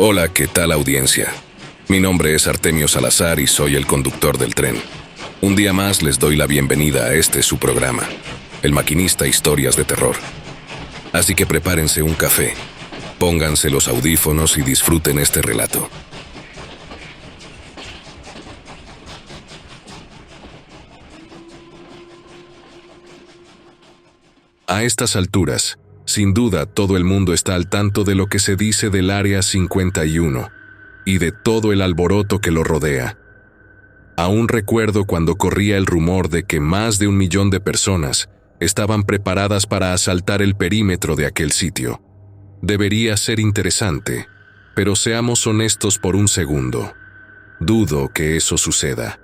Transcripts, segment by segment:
Hola, ¿qué tal audiencia? Mi nombre es Artemio Salazar y soy el conductor del tren. Un día más les doy la bienvenida a este su programa, El Maquinista Historias de Terror. Así que prepárense un café, pónganse los audífonos y disfruten este relato. A estas alturas, sin duda todo el mundo está al tanto de lo que se dice del Área 51 y de todo el alboroto que lo rodea. Aún recuerdo cuando corría el rumor de que más de 1 millón de personas estaban preparadas para asaltar el perímetro de aquel sitio. Debería ser interesante, pero seamos honestos por un segundo. Dudo que eso suceda.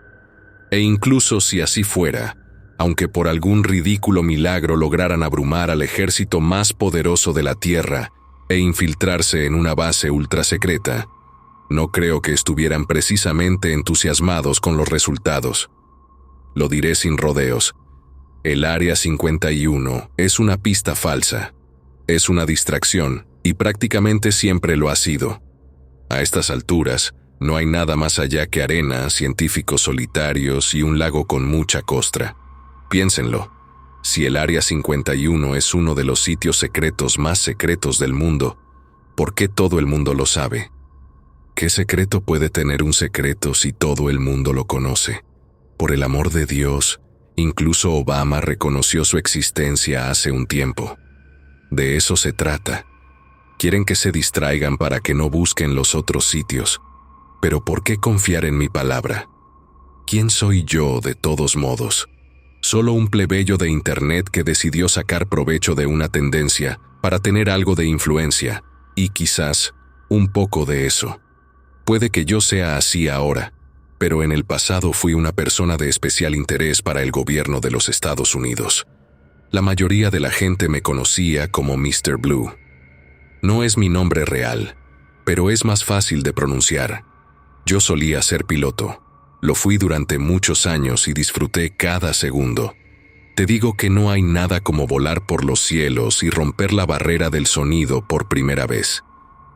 E incluso si así fuera, aunque por algún ridículo milagro lograran abrumar al ejército más poderoso de la Tierra e infiltrarse en una base ultrasecreta, no creo que estuvieran precisamente entusiasmados con los resultados. Lo diré sin rodeos. El Área 51 es una pista falsa. Es una distracción, y prácticamente siempre lo ha sido. A estas alturas, no hay nada más allá que arena, científicos solitarios y un lago con mucha costra. Piénsenlo. Si el Área 51 es uno de los sitios secretos más secretos del mundo, ¿por qué todo el mundo lo sabe? ¿Qué secreto puede tener un secreto si todo el mundo lo conoce? Por el amor de Dios, incluso Obama reconoció su existencia hace un tiempo. De eso se trata. Quieren que se distraigan para que no busquen los otros sitios. Pero ¿por qué confiar en mi palabra? ¿Quién soy yo de todos modos? Solo un plebeyo de Internet que decidió sacar provecho de una tendencia para tener algo de influencia, y quizás un poco de eso. Puede que yo sea así ahora, pero en el pasado fui una persona de especial interés para el gobierno de los Estados Unidos. La mayoría de la gente me conocía como Mr. Blue. No es mi nombre real, pero es más fácil de pronunciar. Yo solía ser piloto. Lo fui durante muchos años y disfruté cada segundo. Te digo que no hay nada como volar por los cielos y romper la barrera del sonido por primera vez.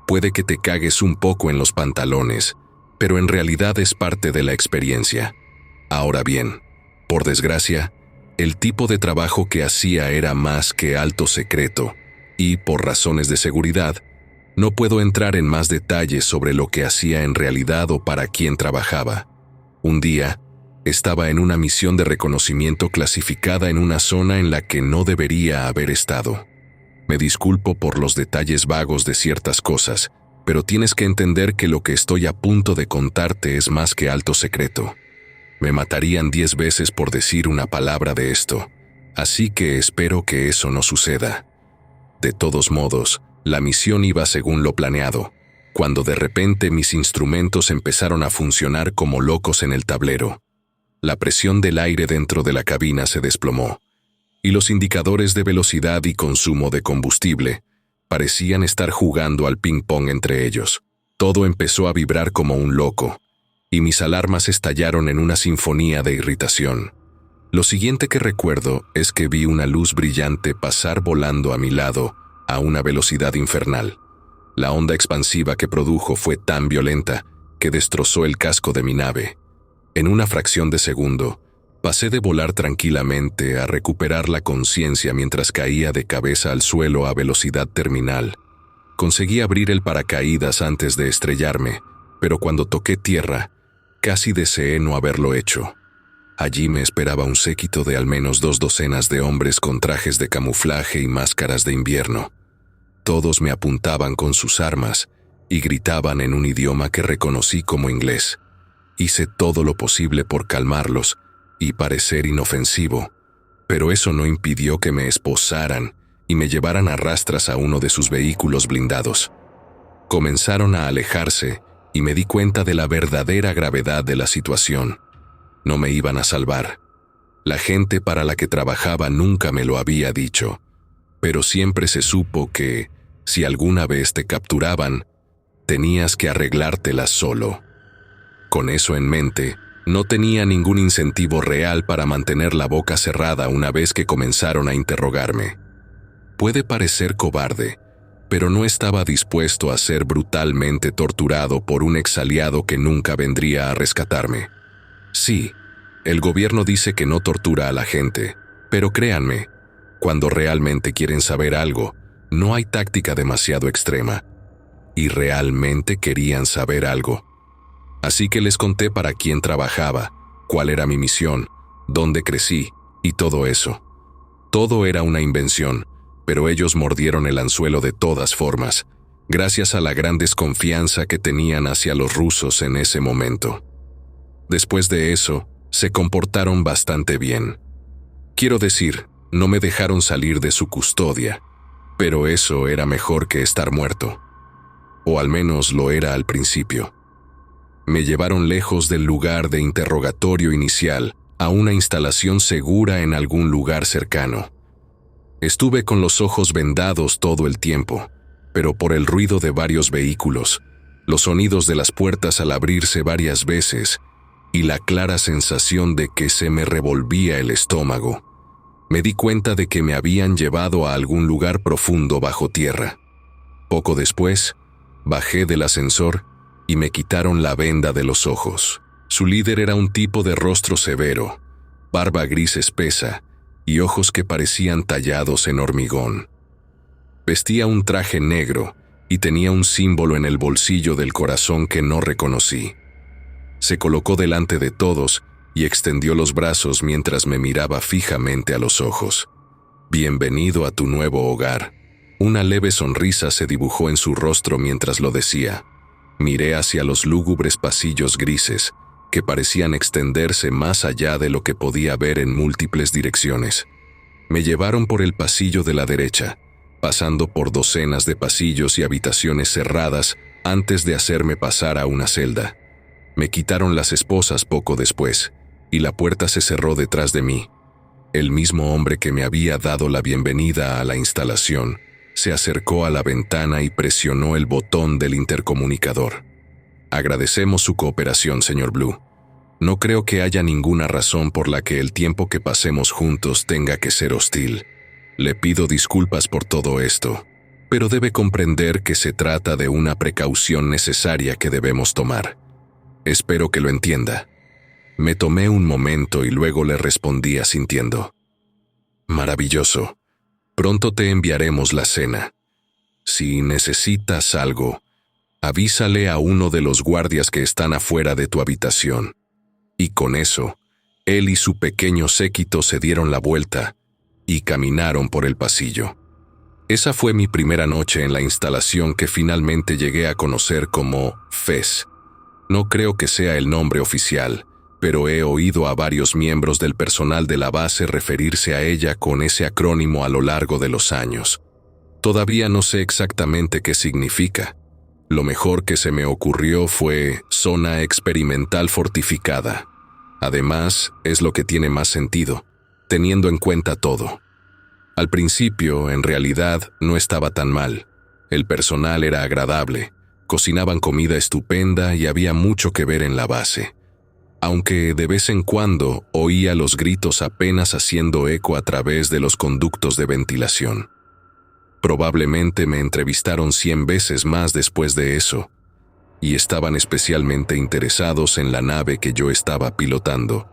Puede que te cagues un poco en los pantalones, pero en realidad es parte de la experiencia. Ahora bien, por desgracia, el tipo de trabajo que hacía era más que alto secreto, y por razones de seguridad, no puedo entrar en más detalles sobre lo que hacía en realidad o para quién trabajaba. Un día, estaba en una misión de reconocimiento clasificada en una zona en la que no debería haber estado. Me disculpo por los detalles vagos de ciertas cosas, pero tienes que entender que lo que estoy a punto de contarte es más que alto secreto. Me matarían 10 veces por decir una palabra de esto, así que espero que eso no suceda. De todos modos, la misión iba según lo planeado, cuando de repente mis instrumentos empezaron a funcionar como locos en el tablero. La presión del aire dentro de la cabina se desplomó, y los indicadores de velocidad y consumo de combustible parecían estar jugando al ping-pong entre ellos. Todo empezó a vibrar como un loco, y mis alarmas estallaron en una sinfonía de irritación. Lo siguiente que recuerdo es que vi una luz brillante pasar volando a mi lado a una velocidad infernal. La onda expansiva que produjo fue tan violenta que destrozó el casco de mi nave. En una fracción de segundo, pasé de volar tranquilamente a recuperar la conciencia mientras caía de cabeza al suelo a velocidad terminal. Conseguí abrir el paracaídas antes de estrellarme, pero cuando toqué tierra, casi deseé no haberlo hecho. Allí me esperaba un séquito de al menos 2 docenas de hombres con trajes de camuflaje y máscaras de invierno. Todos me apuntaban con sus armas y gritaban en un idioma que reconocí como inglés. Hice todo lo posible por calmarlos y parecer inofensivo, pero eso no impidió que me esposaran y me llevaran a rastras a uno de sus vehículos blindados. Comenzaron a alejarse y me di cuenta de la verdadera gravedad de la situación. No me iban a salvar. La gente para la que trabajaba nunca me lo había dicho, pero siempre se supo que, si alguna vez te capturaban, tenías que arreglártelas solo. Con eso en mente, no tenía ningún incentivo real para mantener la boca cerrada una vez que comenzaron a interrogarme. Puede parecer cobarde, pero no estaba dispuesto a ser brutalmente torturado por un exaliado que nunca vendría a rescatarme. Sí, el gobierno dice que no tortura a la gente, pero créanme, cuando realmente quieren saber algo, no hay táctica demasiado extrema. Y realmente querían saber algo. Así que les conté para quién trabajaba, cuál era mi misión, dónde crecí y todo eso. Todo era una invención, pero ellos mordieron el anzuelo de todas formas, gracias a la gran desconfianza que tenían hacia los rusos en ese momento. Después de eso, se comportaron bastante bien. Quiero decir, no me dejaron salir de su custodia, pero eso era mejor que estar muerto. O al menos lo era al principio. Me llevaron lejos del lugar de interrogatorio inicial a una instalación segura en algún lugar cercano. Estuve con los ojos vendados todo el tiempo, pero por el ruido de varios vehículos, los sonidos de las puertas al abrirse varias veces y la clara sensación de que se me revolvía el estómago, me di cuenta de que me habían llevado a algún lugar profundo bajo tierra. Poco después, bajé del ascensor y me quitaron la venda de los ojos. Su líder era un tipo de rostro severo, barba gris espesa y ojos que parecían tallados en hormigón. Vestía un traje negro y tenía un símbolo en el bolsillo del corazón que no reconocí. Se colocó delante de todos y extendió los brazos mientras me miraba fijamente a los ojos. «Bienvenido a tu nuevo hogar». Una leve sonrisa se dibujó en su rostro mientras lo decía. Miré hacia los lúgubres pasillos grises, que parecían extenderse más allá de lo que podía ver en múltiples direcciones. Me llevaron por el pasillo de la derecha, pasando por docenas de pasillos y habitaciones cerradas antes de hacerme pasar a una celda. Me quitaron las esposas poco después, y la puerta se cerró detrás de mí. El mismo hombre que me había dado la bienvenida a la instalación se acercó a la ventana y presionó el botón del intercomunicador. «Agradecemos su cooperación, señor Blue. No creo que haya ninguna razón por la que el tiempo que pasemos juntos tenga que ser hostil. Le pido disculpas por todo esto, pero debe comprender que se trata de una precaución necesaria que debemos tomar. Espero que lo entienda». Me tomé un momento y luego le respondí asintiendo. «Maravilloso. Pronto te enviaremos la cena. Si necesitas algo, avísale a uno de los guardias que están afuera de tu habitación». Y con eso, él y su pequeño séquito se dieron la vuelta y caminaron por el pasillo. Esa fue mi primera noche en la instalación que finalmente llegué a conocer como FES. No creo que sea el nombre oficial, pero he oído a varios miembros del personal de la base referirse a ella con ese acrónimo a lo largo de los años. Todavía no sé exactamente qué significa. Lo mejor que se me ocurrió fue Zona Experimental Fortificada. Además, es lo que tiene más sentido, teniendo en cuenta todo. Al principio, en realidad, no estaba tan mal. El personal era agradable, cocinaban comida estupenda y había mucho que ver en la base. Aunque de vez en cuando oía los gritos apenas haciendo eco a través de los conductos de ventilación. Probablemente me entrevistaron 100 veces más después de eso, y estaban especialmente interesados en la nave que yo estaba pilotando.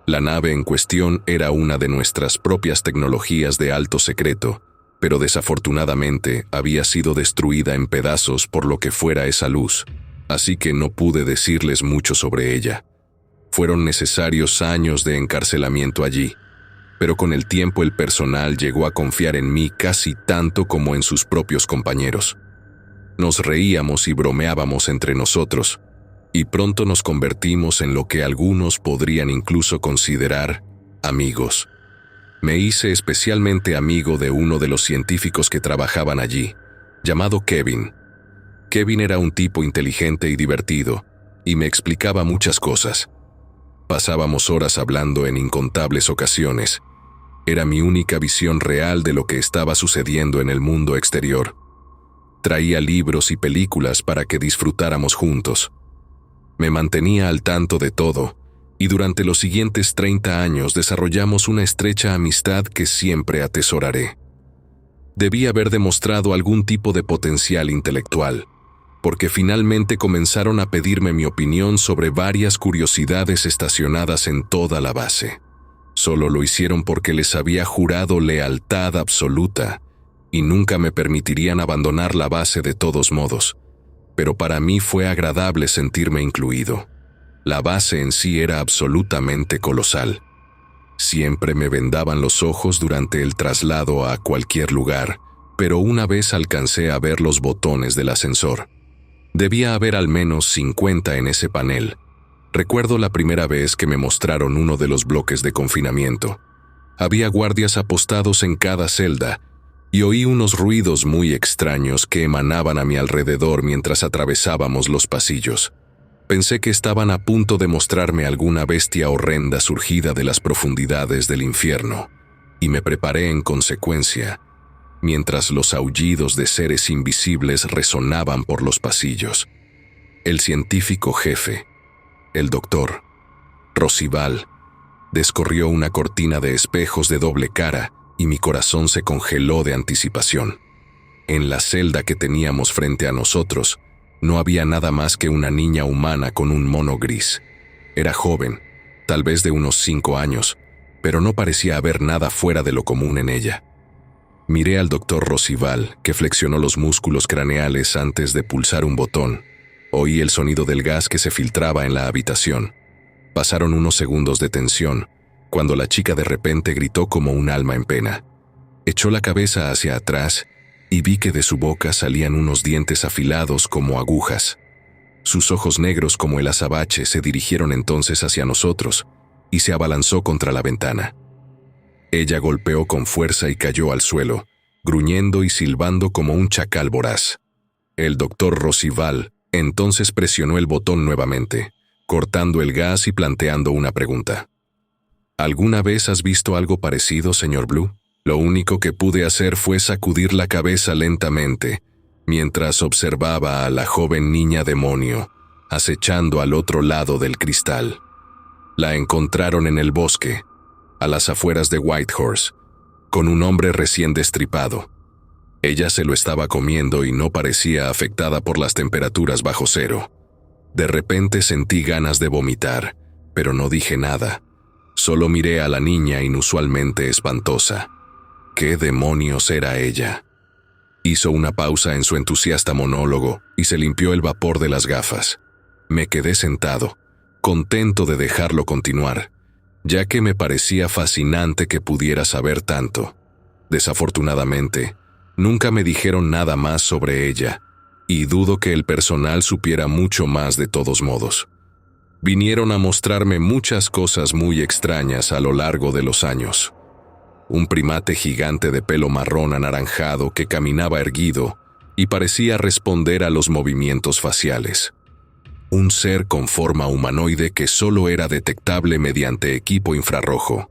La nave en cuestión era una de nuestras propias tecnologías de alto secreto, pero desafortunadamente había sido destruida en pedazos por lo que fuera esa luz, así que no pude decirles mucho sobre ella. Fueron necesarios años de encarcelamiento allí, pero con el tiempo el personal llegó a confiar en mí casi tanto como en sus propios compañeros. Nos reíamos y bromeábamos entre nosotros, y pronto nos convertimos en lo que algunos podrían incluso considerar amigos. Me hice especialmente amigo de uno de los científicos que trabajaban allí, llamado Kevin. Kevin era un tipo inteligente y divertido, y me explicaba muchas cosas. Pasábamos horas hablando en incontables ocasiones. Era mi única visión real de lo que estaba sucediendo en el mundo exterior. Traía libros y películas para que disfrutáramos juntos. Me mantenía al tanto de todo, y durante los siguientes 30 años desarrollamos una estrecha amistad que siempre atesoraré. Debí haber demostrado algún tipo de potencial intelectual, porque finalmente comenzaron a pedirme mi opinión sobre varias curiosidades estacionadas en toda la base. Solo lo hicieron porque les había jurado lealtad absoluta y nunca me permitirían abandonar la base de todos modos, pero para mí fue agradable sentirme incluido. La base en sí era absolutamente colosal. Siempre me vendaban los ojos durante el traslado a cualquier lugar, pero una vez alcancé a ver los botones del ascensor. Debía haber al menos 50 en ese panel. Recuerdo la primera vez que me mostraron uno de los bloques de confinamiento. Había guardias apostados en cada celda y oí unos ruidos muy extraños que emanaban a mi alrededor mientras atravesábamos los pasillos. Pensé que estaban a punto de mostrarme alguna bestia horrenda surgida de las profundidades del infierno, y me preparé en consecuencia, mientras los aullidos de seres invisibles resonaban por los pasillos. El científico jefe, el doctor Rosival, descorrió una cortina de espejos de doble cara y mi corazón se congeló de anticipación. En la celda que teníamos frente a nosotros, no había nada más que una niña humana con un mono gris. Era joven, tal vez de unos 5 años, pero no parecía haber nada fuera de lo común en ella. Miré al doctor Rosival, que flexionó los músculos craneales antes de pulsar un botón. Oí el sonido del gas que se filtraba en la habitación. Pasaron unos segundos de tensión, cuando la chica de repente gritó como un alma en pena. Echó la cabeza hacia atrás y vi que de su boca salían unos dientes afilados como agujas. Sus ojos negros como el azabache se dirigieron entonces hacia nosotros y se abalanzó contra la ventana. Ella golpeó con fuerza y cayó al suelo, gruñendo y silbando como un chacal voraz. El doctor Rosival entonces presionó el botón nuevamente, cortando el gas y planteando una pregunta. ¿Alguna vez has visto algo parecido, señor Blue? Lo único que pude hacer fue sacudir la cabeza lentamente, mientras observaba a la joven niña demonio, acechando al otro lado del cristal. La encontraron en el bosque, a las afueras de Whitehorse, con un hombre recién destripado. Ella se lo estaba comiendo y no parecía afectada por las temperaturas bajo cero. De repente sentí ganas de vomitar, pero no dije nada. Solo miré a la niña inusualmente espantosa. ¿Qué demonios era ella? Hizo una pausa en su entusiasta monólogo y se limpió el vapor de las gafas. Me quedé sentado, contento de dejarlo continuar, ya que me parecía fascinante que pudiera saber tanto. Desafortunadamente, nunca me dijeron nada más sobre ella, y dudo que el personal supiera mucho más de todos modos. Vinieron a mostrarme muchas cosas muy extrañas a lo largo de los años. Un primate gigante de pelo marrón anaranjado que caminaba erguido y parecía responder a los movimientos faciales. Un ser con forma humanoide que solo era detectable mediante equipo infrarrojo.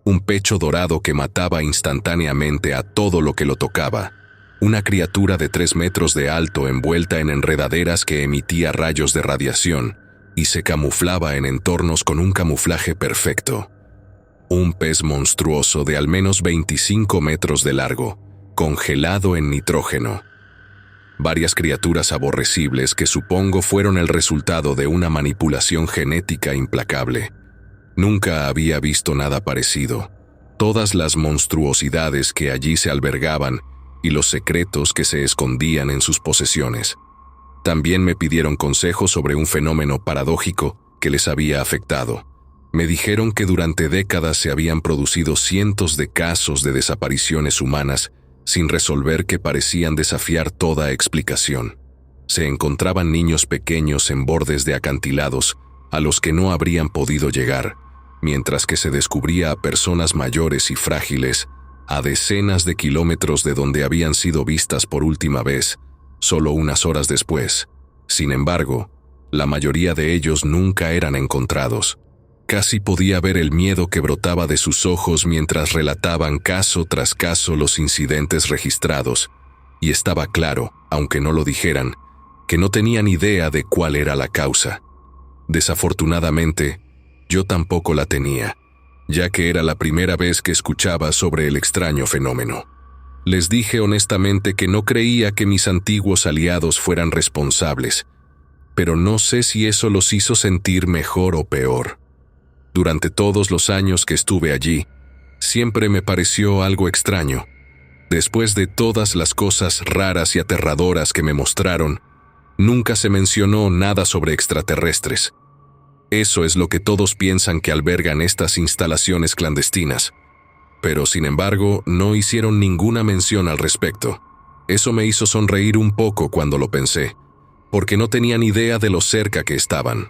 Un pecho dorado que mataba instantáneamente a todo lo que lo tocaba. Una criatura de 3 metros de alto envuelta en enredaderas que emitía rayos de radiación y se camuflaba en entornos con un camuflaje perfecto. Un pez monstruoso de al menos 25 metros de largo, congelado en nitrógeno. Varias criaturas aborrecibles que supongo fueron el resultado de una manipulación genética implacable. Nunca había visto nada parecido. Todas las monstruosidades que allí se albergaban y los secretos que se escondían en sus posesiones. También me pidieron consejos sobre un fenómeno paradójico que les había afectado. Me dijeron que durante décadas se habían producido cientos de casos de desapariciones humanas sin resolver que parecían desafiar toda explicación. Se encontraban niños pequeños en bordes de acantilados a los que no habrían podido llegar, mientras que se descubría a personas mayores y frágiles a decenas de kilómetros de donde habían sido vistas por última vez, solo unas horas después. Sin embargo, la mayoría de ellos nunca eran encontrados. Casi podía ver el miedo que brotaba de sus ojos mientras relataban caso tras caso los incidentes registrados, y estaba claro, aunque no lo dijeran, que no tenían idea de cuál era la causa. Desafortunadamente, yo tampoco la tenía, ya que era la primera vez que escuchaba sobre el extraño fenómeno. Les dije honestamente que no creía que mis antiguos aliados fueran responsables, pero no sé si eso los hizo sentir mejor o peor. Durante todos los años que estuve allí, siempre me pareció algo extraño. Después de todas las cosas raras y aterradoras que me mostraron, nunca se mencionó nada sobre extraterrestres. Eso es lo que todos piensan que albergan estas instalaciones clandestinas. Pero, sin embargo, no hicieron ninguna mención al respecto. Eso me hizo sonreír un poco cuando lo pensé, porque no tenían idea de lo cerca que estaban.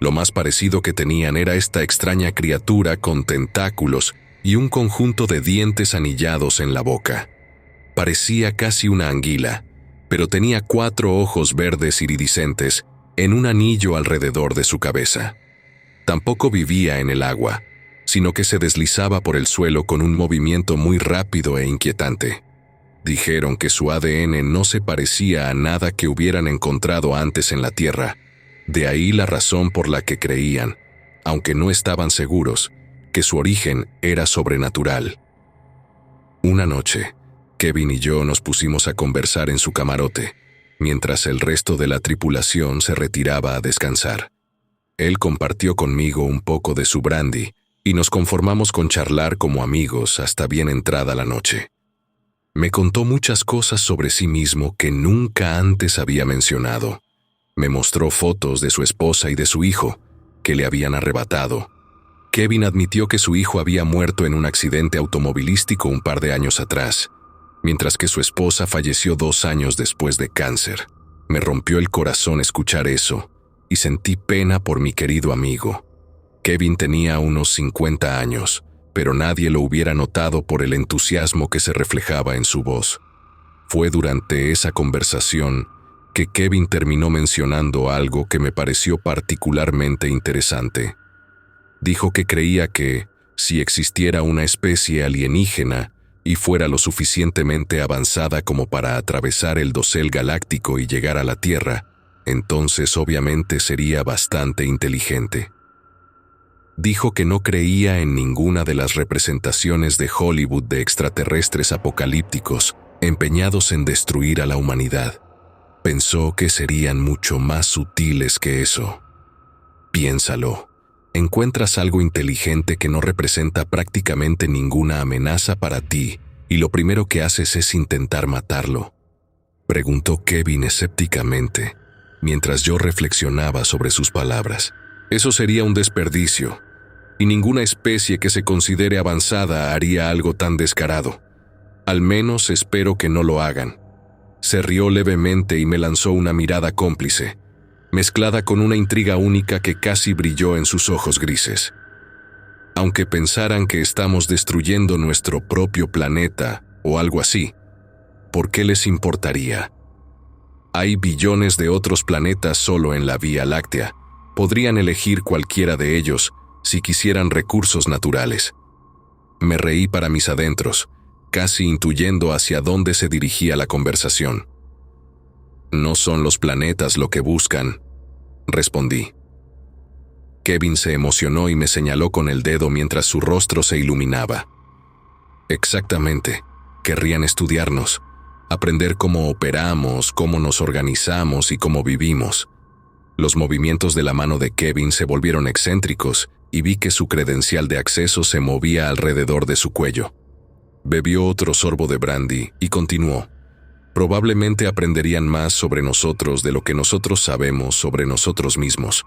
Lo más parecido que tenían era esta extraña criatura con tentáculos y un conjunto de dientes anillados en la boca. Parecía casi una anguila, pero tenía 4 ojos verdes iridiscentes en un anillo alrededor de su cabeza. Tampoco vivía en el agua, sino que se deslizaba por el suelo con un movimiento muy rápido e inquietante. Dijeron que su ADN no se parecía a nada que hubieran encontrado antes en la Tierra. De ahí la razón por la que creían, aunque no estaban seguros, que su origen era sobrenatural. Una noche, Kevin y yo nos pusimos a conversar en su camarote, mientras el resto de la tripulación se retiraba a descansar. Él compartió conmigo un poco de su brandy y nos conformamos con charlar como amigos hasta bien entrada la noche. Me contó muchas cosas sobre sí mismo que nunca antes había mencionado. Me mostró fotos de su esposa y de su hijo, que le habían arrebatado. Kevin admitió que su hijo había muerto en un accidente automovilístico un par de años atrás, mientras que su esposa falleció 2 años después de cáncer. Me rompió el corazón escuchar eso, y sentí pena por mi querido amigo. Kevin tenía unos 50 años, pero nadie lo hubiera notado por el entusiasmo que se reflejaba en su voz. Fue durante esa conversación que Kevin terminó mencionando algo que me pareció particularmente interesante. Dijo que creía que, si existiera una especie alienígena y fuera lo suficientemente avanzada como para atravesar el dosel galáctico y llegar a la Tierra, entonces obviamente sería bastante inteligente. Dijo que no creía en ninguna de las representaciones de Hollywood de extraterrestres apocalípticos empeñados en destruir a la humanidad. Pensó que serían mucho más sutiles que eso. Piénsalo. Encuentras algo inteligente que no representa prácticamente ninguna amenaza para ti y lo primero que haces es intentar matarlo. Preguntó Kevin escépticamente, mientras yo reflexionaba sobre sus palabras. Eso sería un desperdicio, y ninguna especie que se considere avanzada haría algo tan descarado. Al menos espero que no lo hagan. Se rió levemente y me lanzó una mirada cómplice, mezclada con una intriga única que casi brilló en sus ojos grises. Aunque pensaran que estamos destruyendo nuestro propio planeta o algo así, ¿por qué les importaría? Hay billones de otros planetas solo en la Vía Láctea. Podrían elegir cualquiera de ellos si quisieran recursos naturales. Me reí para mis adentros, casi intuyendo hacia dónde se dirigía la conversación. No son los planetas lo que buscan, respondí. Kevin se emocionó y me señaló con el dedo mientras su rostro se iluminaba. Exactamente, querrían estudiarnos, aprender cómo operamos, cómo nos organizamos y cómo vivimos. Los movimientos de la mano de Kevin se volvieron excéntricos y vi que su credencial de acceso se movía alrededor de su cuello. Bebió otro sorbo de brandy y continuó. Probablemente aprenderían más sobre nosotros de lo que nosotros sabemos sobre nosotros mismos.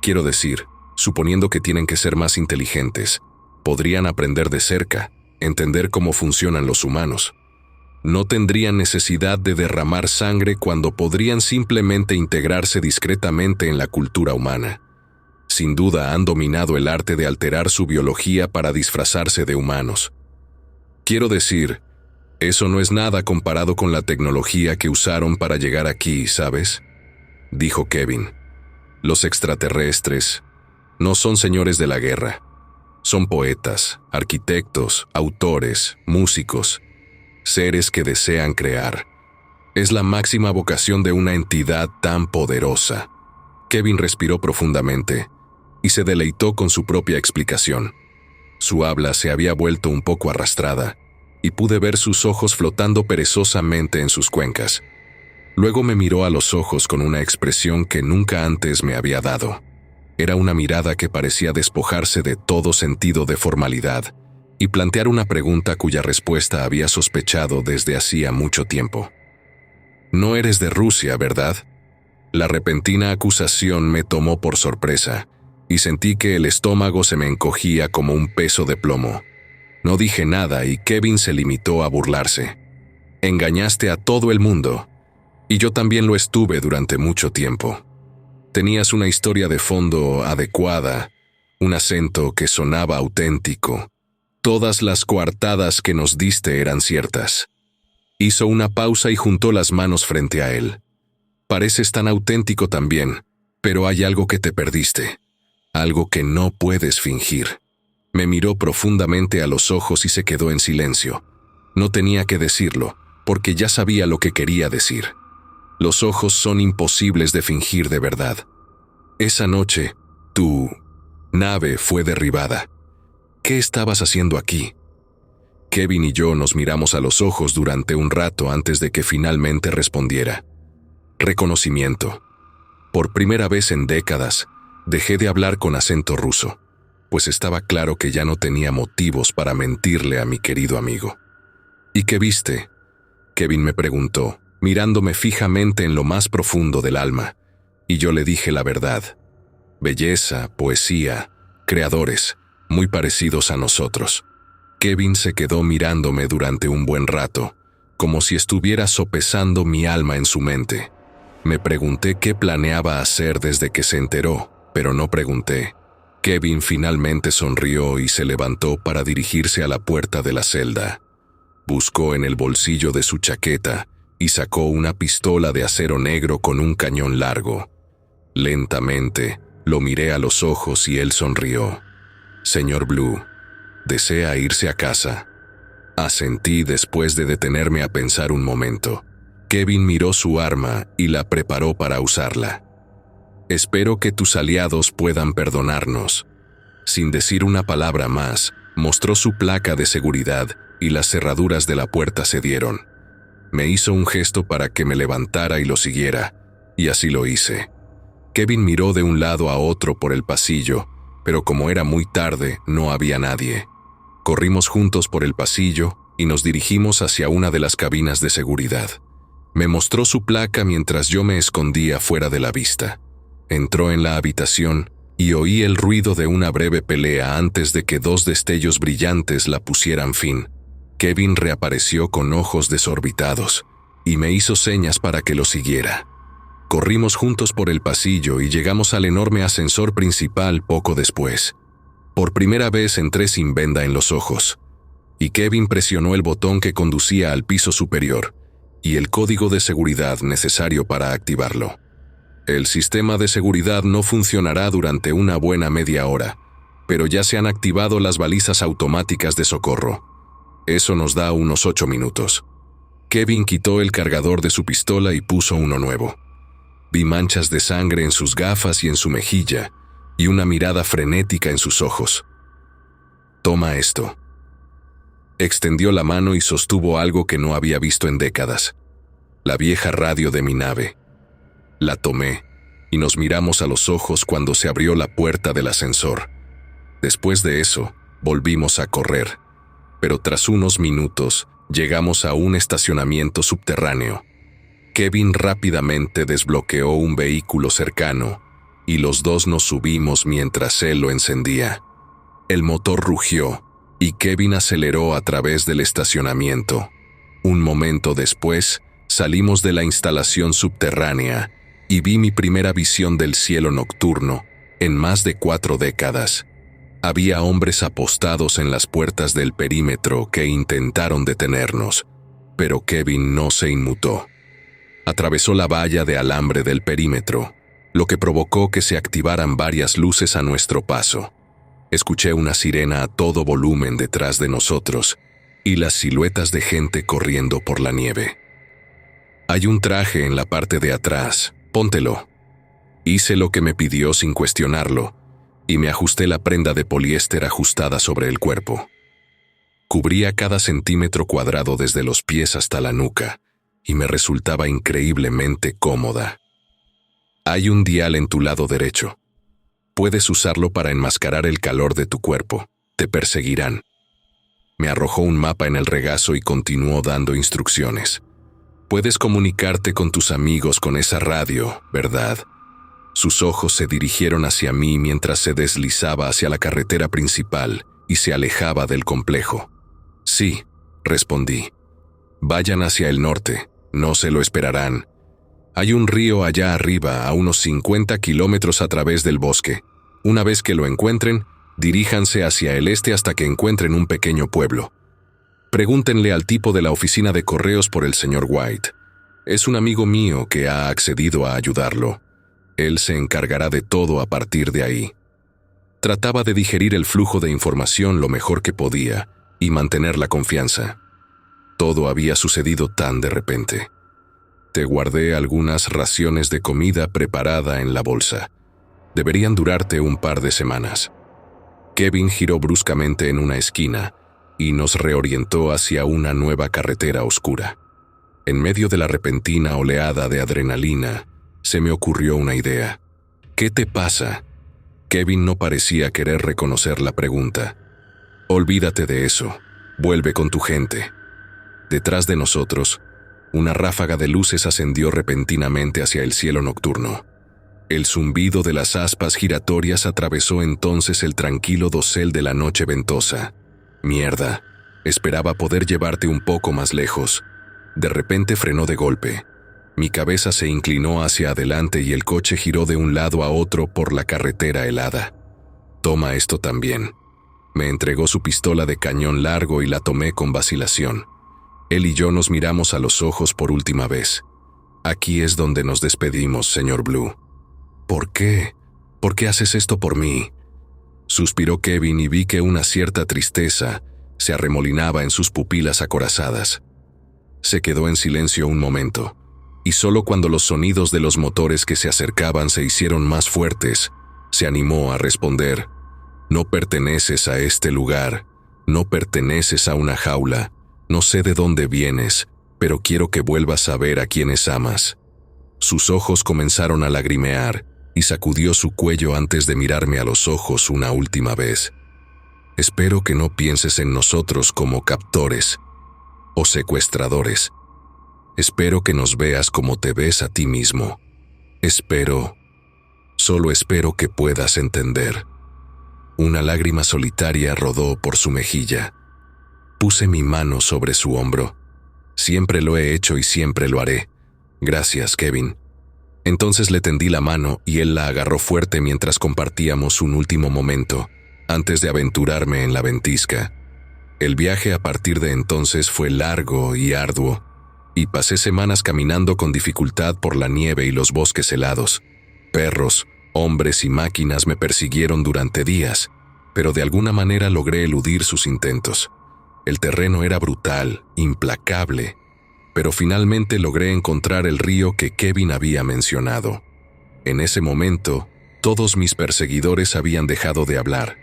Quiero decir, suponiendo que tienen que ser más inteligentes, podrían aprender de cerca, entender cómo funcionan los humanos. No tendrían necesidad de derramar sangre cuando podrían simplemente integrarse discretamente en la cultura humana. Sin duda han dominado el arte de alterar su biología para disfrazarse de humanos. Quiero decir, eso no es nada comparado con la tecnología que usaron para llegar aquí, ¿sabes? Dijo Kevin. Los extraterrestres no son señores de la guerra. Son poetas, arquitectos, autores, músicos, seres que desean crear. Es la máxima vocación de una entidad tan poderosa. Kevin respiró profundamente y se deleitó con su propia explicación. Su habla se había vuelto un poco arrastrada, y pude ver sus ojos flotando perezosamente en sus cuencas. Luego me miró a los ojos con una expresión que nunca antes me había dado. Era una mirada que parecía despojarse de todo sentido de formalidad y plantear una pregunta cuya respuesta había sospechado desde hacía mucho tiempo. «No eres de Rusia, ¿verdad?». La repentina acusación me tomó por sorpresa y sentí que el estómago se me encogía como un peso de plomo. No dije nada y Kevin se limitó a burlarse. «Engañaste a todo el mundo. Y yo también lo estuve durante mucho tiempo. Tenías una historia de fondo adecuada, un acento que sonaba auténtico. Todas las coartadas que nos diste eran ciertas». Hizo una pausa y juntó las manos frente a él. «Pareces tan auténtico también, pero hay algo que te perdiste. Algo que no puedes fingir». Me miró profundamente a los ojos y se quedó en silencio. No tenía que decirlo, porque ya sabía lo que quería decir. Los ojos son imposibles de fingir de verdad. Esa noche, tu nave fue derribada. ¿Qué estabas haciendo aquí? Kevin y yo nos miramos a los ojos durante un rato antes de que finalmente respondiera. Reconocimiento. Por primera vez en décadas, dejé de hablar con acento ruso, pues estaba claro que ya no tenía motivos para mentirle a mi querido amigo. «¿Y qué viste?», Kevin me preguntó, mirándome fijamente en lo más profundo del alma, y yo le dije la verdad. Belleza, poesía, creadores, muy parecidos a nosotros. Kevin se quedó mirándome durante un buen rato, como si estuviera sopesando mi alma en su mente. Me pregunté qué planeaba hacer desde que se enteró, pero no pregunté. Kevin finalmente sonrió y se levantó para dirigirse a la puerta de la celda. Buscó en el bolsillo de su chaqueta y sacó una pistola de acero negro con un cañón largo. Lentamente, lo miré a los ojos y él sonrió. «Señor Blue, ¿desea irse a casa?». Asentí después de detenerme a pensar un momento. Kevin miró su arma y la preparó para usarla. «Espero que tus aliados puedan perdonarnos». Sin decir una palabra más, mostró su placa de seguridad y las cerraduras de la puerta cedieron. Me hizo un gesto para que me levantara y lo siguiera, y así lo hice. Kevin miró de un lado a otro por el pasillo, pero como era muy tarde, no había nadie. Corrimos juntos por el pasillo y nos dirigimos hacia una de las cabinas de seguridad. Me mostró su placa mientras yo me escondía fuera de la vista. Entró en la habitación y oí el ruido de una breve pelea antes de que dos destellos brillantes la pusieran fin. Kevin reapareció con ojos desorbitados y me hizo señas para que lo siguiera. Corrimos juntos por el pasillo y llegamos al enorme ascensor principal poco después. Por primera vez entré sin venda en los ojos, y Kevin presionó el botón que conducía al piso superior y el código de seguridad necesario para activarlo. El sistema de seguridad no funcionará durante una buena media hora, pero ya se han activado las balizas automáticas de socorro. Eso nos da unos 8 minutos. Kevin quitó el cargador de su pistola y puso uno nuevo. Vi manchas de sangre en sus gafas y en su mejilla, y una mirada frenética en sus ojos. «Toma esto». Extendió la mano y sostuvo algo que no había visto en décadas. La vieja radio de mi nave. La tomé, y nos miramos a los ojos cuando se abrió la puerta del ascensor. Después de eso, volvimos a correr, pero tras unos minutos, llegamos a un estacionamiento subterráneo. Kevin rápidamente desbloqueó un vehículo cercano, y los dos nos subimos mientras él lo encendía. El motor rugió, y Kevin aceleró a través del estacionamiento. Un momento después, salimos de la instalación subterránea, y vi mi primera visión del cielo nocturno en más de 4 décadas. Había hombres apostados en las puertas del perímetro que intentaron detenernos, pero Kevin no se inmutó. Atravesó la valla de alambre del perímetro, lo que provocó que se activaran varias luces a nuestro paso. Escuché una sirena a todo volumen detrás de nosotros y las siluetas de gente corriendo por la nieve. «Hay un traje en la parte de atrás, póntelo». Hice lo que me pidió sin cuestionarlo, y me ajusté la prenda de poliéster ajustada sobre el cuerpo. Cubría cada centímetro cuadrado desde los pies hasta la nuca, y me resultaba increíblemente cómoda. Hay un dial en tu lado derecho. Puedes usarlo para enmascarar el calor de tu cuerpo. Te perseguirán. Me arrojó un mapa en el regazo y continuó dando instrucciones. Puedes comunicarte con tus amigos con esa radio, ¿verdad? Sus ojos se dirigieron hacia mí mientras se deslizaba hacia la carretera principal y se alejaba del complejo. Sí, respondí. Vayan hacia el norte, no se lo esperarán. Hay un río allá arriba, a unos 50 kilómetros a través del bosque. Una vez que lo encuentren, diríjanse hacia el este hasta que encuentren un pequeño pueblo. Pregúntenle al tipo de la oficina de correos por el señor White. Es un amigo mío que ha accedido a ayudarlo. Él se encargará de todo a partir de ahí. Trataba de digerir el flujo de información lo mejor que podía y mantener la confianza. Todo había sucedido tan de repente. Te guardé algunas raciones de comida preparada en la bolsa. Deberían durarte un par de semanas. Kevin giró bruscamente en una esquina y nos reorientó hacia una nueva carretera oscura. En medio de la repentina oleada de adrenalina, se me ocurrió una idea. ¿Qué te pasa? Kevin no parecía querer reconocer la pregunta. Olvídate de eso. Vuelve con tu gente. Detrás de nosotros, una ráfaga de luces ascendió repentinamente hacia el cielo nocturno. El zumbido de las aspas giratorias atravesó entonces el tranquilo dosel de la noche ventosa. Mierda, esperaba poder llevarte un poco más lejos. De repente frenó de golpe. Mi cabeza se inclinó hacia adelante y el coche giró de un lado a otro por la carretera helada. Toma esto también. Me entregó su pistola de cañón largo y la tomé con vacilación. Él y yo nos miramos a los ojos por última vez. Aquí es donde nos despedimos, señor Blue. ¿Por qué? ¿Por qué haces esto por mí? Suspiró Kevin y vi que una cierta tristeza se arremolinaba en sus pupilas acorazadas. Se quedó en silencio un momento, y solo cuando los sonidos de los motores que se acercaban se hicieron más fuertes, se animó a responder: No perteneces a este lugar, no perteneces a una jaula, no sé de dónde vienes, pero quiero que vuelvas a ver a quienes amas. Sus ojos comenzaron a lagrimear y sacudió su cuello antes de mirarme a los ojos una última vez. Espero que no pienses en nosotros como captores o secuestradores. Espero que nos veas como te ves a ti mismo. Solo espero que puedas entender. Una lágrima solitaria rodó por su mejilla. Puse mi mano sobre su hombro. Siempre lo he hecho y siempre lo haré. Gracias, Kevin. Entonces le tendí la mano y él la agarró fuerte mientras compartíamos un último momento, antes de aventurarme en la ventisca. El viaje a partir de entonces fue largo y arduo, y pasé semanas caminando con dificultad por la nieve y los bosques helados. Perros, hombres y máquinas me persiguieron durante días, pero de alguna manera logré eludir sus intentos. El terreno era brutal, implacable, pero finalmente logré encontrar el río que Kevin había mencionado. En ese momento, todos mis perseguidores habían dejado de hablar.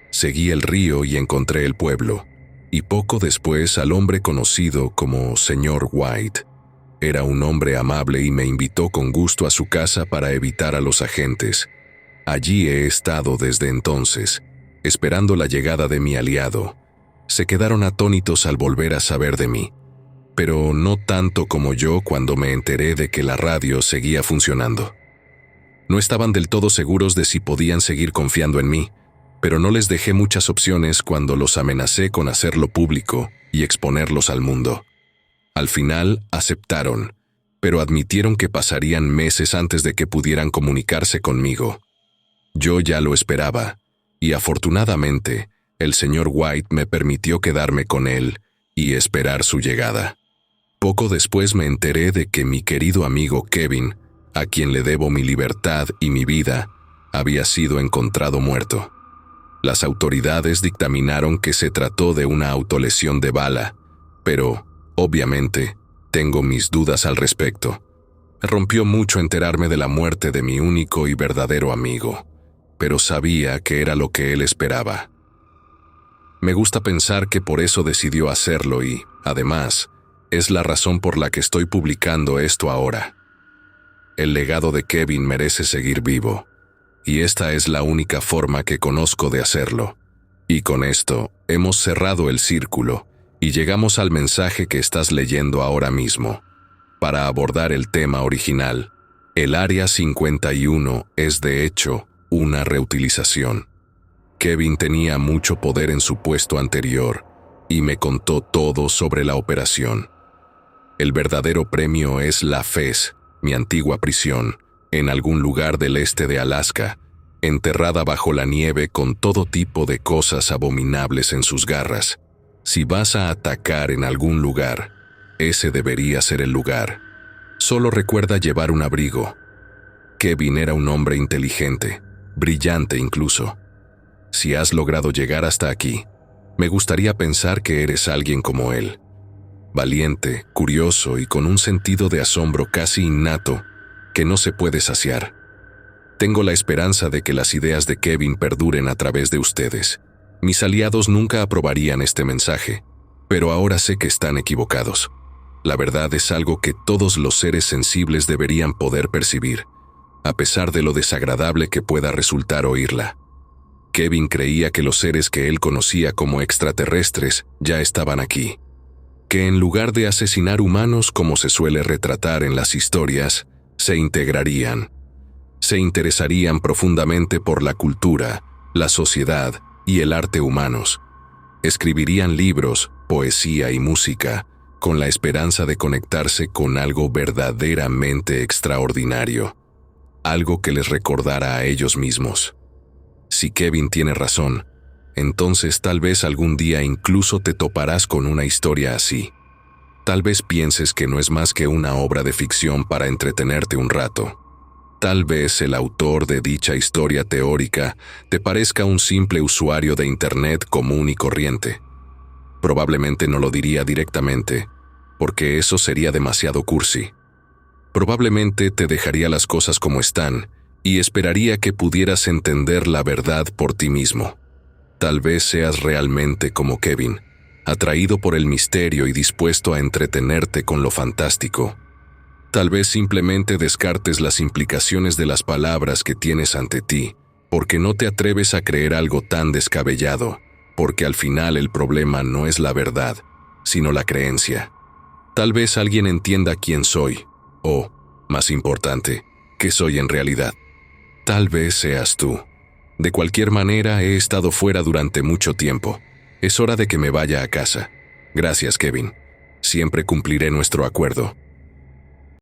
Seguí el río y encontré el pueblo, y poco después al hombre conocido como señor White. Era un hombre amable y me invitó con gusto a su casa para evitar a los agentes. Allí he estado desde entonces, esperando la llegada de mi aliado. Se quedaron atónitos al volver a saber de mí, pero no tanto como yo cuando me enteré de que la radio seguía funcionando. No estaban del todo seguros de si podían seguir confiando en mí, pero no les dejé muchas opciones cuando los amenacé con hacerlo público y exponerlos al mundo. Al final aceptaron, pero admitieron que pasarían meses antes de que pudieran comunicarse conmigo. Yo ya lo esperaba, y afortunadamente, el señor White me permitió quedarme con él y esperar su llegada. Poco después me enteré de que mi querido amigo Kevin, a quien le debo mi libertad y mi vida, había sido encontrado muerto. Las autoridades dictaminaron que se trató de una autolesión de bala, pero, obviamente, tengo mis dudas al respecto. Me rompió mucho enterarme de la muerte de mi único y verdadero amigo, pero sabía que era lo que él esperaba. Me gusta pensar que por eso decidió hacerlo y, además, es la razón por la que estoy publicando esto ahora. El legado de Kevin merece seguir vivo, y esta es la única forma que conozco de hacerlo. Y con esto, hemos cerrado el círculo y llegamos al mensaje que estás leyendo ahora mismo. Para abordar el tema original, el Área 51 es de hecho una reutilización. Kevin tenía mucho poder en su puesto anterior y me contó todo sobre la operación. El verdadero premio es la FES, mi antigua prisión, en algún lugar del este de Alaska, enterrada bajo la nieve con todo tipo de cosas abominables en sus garras. Si vas a atacar en algún lugar, ese debería ser el lugar. Solo recuerda llevar un abrigo. Kevin era un hombre inteligente, brillante incluso. Si has logrado llegar hasta aquí, me gustaría pensar que eres alguien como él. Valiente, curioso y con un sentido de asombro casi innato que no se puede saciar. Tengo la esperanza de que las ideas de Kevin perduren a través de ustedes. Mis aliados nunca aprobarían este mensaje, pero ahora sé que están equivocados. La verdad es algo que todos los seres sensibles deberían poder percibir, a pesar de lo desagradable que pueda resultar oírla. Kevin creía que los seres que él conocía como extraterrestres ya estaban aquí, que en lugar de asesinar humanos como se suele retratar en las historias, se integrarían. Se interesarían profundamente por la cultura, la sociedad y el arte humanos. Escribirían libros, poesía y música, con la esperanza de conectarse con algo verdaderamente extraordinario, algo que les recordara a ellos mismos. Si Kevin tiene razón, entonces tal vez algún día incluso te toparás con una historia así. Tal vez pienses que no es más que una obra de ficción para entretenerte un rato. Tal vez el autor de dicha historia teórica te parezca un simple usuario de Internet común y corriente. Probablemente no lo diría directamente, porque eso sería demasiado cursi. Probablemente te dejaría las cosas como están y esperaría que pudieras entender la verdad por ti mismo. Tal vez seas realmente como Kevin, atraído por el misterio y dispuesto a entretenerte con lo fantástico. Tal vez simplemente descartes las implicaciones de las palabras que tienes ante ti, porque no te atreves a creer algo tan descabellado, porque al final el problema no es la verdad, sino la creencia. Tal vez alguien entienda quién soy, o, más importante, qué soy en realidad. Tal vez seas tú. De cualquier manera, he estado fuera durante mucho tiempo. Es hora de que me vaya a casa. Gracias, Kevin. Siempre cumpliré nuestro acuerdo.